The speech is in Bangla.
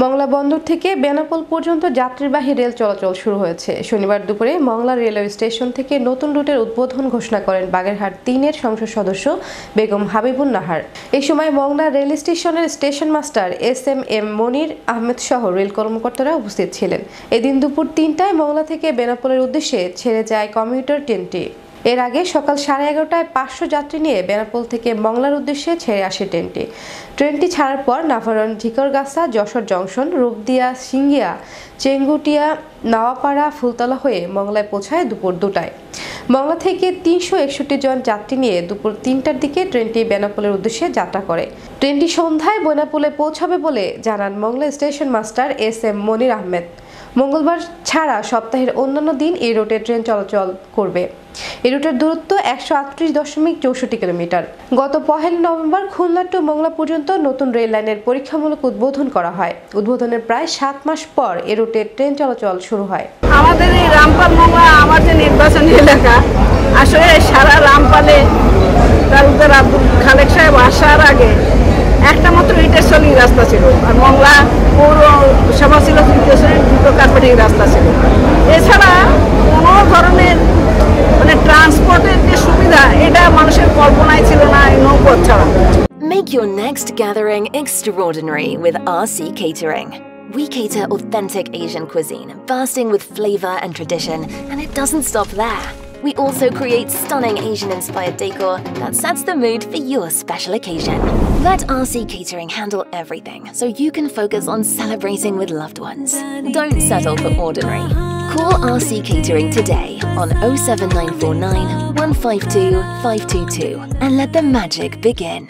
মংলা বন্দর থেকে বেনাপোল পর্যন্ত যাত্রীবাহী রেল চলাচল শুরু হয়েছে। শনিবার দুপুরে মংলা রেলওয়ে স্টেশন থেকে নতুন রুটের উদ্বোধন ঘোষণা করেন বাগেরহাট ৩-এর সংসদ সদস্য বেগম হাবিবুন নাহার। এই সময় মংলা রেল স্টেশনের স্টেশন মাস্টার এস.এম. মনির আহমেদ সহ রেল কর্মকর্তারা উপস্থিত ছিলেন। এদিন দুপুর ৩টায় মংলা থেকে বেনাপোলের উদ্দেশ্যে ছেড়ে যায় কমিউটার ট্রেনটি। এর আগে সকাল 11:30টায় 500 যাত্রী নিয়ে বেনাপোল থেকে মংলার উদ্দেশ্যে ছেড়ে আসে ট্রেনটি ছাড়ার পর নাভারন, ঝিকরগাছা, যশোর জংশন, রূপদিয়া, সিঙ্গিয়া, চেঙ্গুটিয়া, নাওয়াপাড়া, ফুলতলা হয়ে মংলায় পৌঁছায় দুপুর 2টায়। মংলা থেকে 361 জন যাত্রী নিয়ে দুপুর 3টার দিকে ট্রেনটি বেনাপোলের উদ্দেশ্যে যাত্রা করে। ট্রেনটি সন্ধ্যায় বেনাপোলে পৌঁছাবে বলে জানান মংলা স্টেশন মাস্টার এস.এম. মনির আহমেদ। মঙ্গলবার ছাড়া সপ্তাহের অন্যান্য দিন এই রুটে ট্রেন চলাচল করবে। এই রুটের দূরত্ব 138.64 কিলোমিটার। গত 1 নভেম্বর খুলনা টু মংলা পর্যন্ত নতুন রেল লাইনের পরীক্ষামূলক উদ্বোধন করা হয়। উদ্বোধনের প্রায় 7 মাস পর এ রুটে ট্রেন চলাচল শুরু হয়। আমাদের এই রামপাল মংলা আমাদের নির্বাচনী এলাকা। আসলে সারা রামপালে তালুকদার আব্দুল খালেক সাহেব আসার আগে একটা মাত্র ইটের সলিং রাস্তা ছিল, আর মংলা পৌরসভা ছিল দুটো কার্পেটিং রাস্তা ছিল। এছাড়া কোনো ধরনের ট্রান্সপোর্টের যে সুবিধা এটা মানুষের কল্পনায় ছিল না এই নৌপথ ছাড়া। Make your next gathering extraordinary with RC Catering. We cater authentic Asian cuisine, bursting with flavor and tradition, and it doesn't stop there. We also create stunning Asian-inspired decor that sets the mood for your special occasion. Let RC Catering handle everything so you can focus on celebrating with loved ones. Don't settle for ordinary. Call RC Catering today on 07949 152 522 and let the magic begin.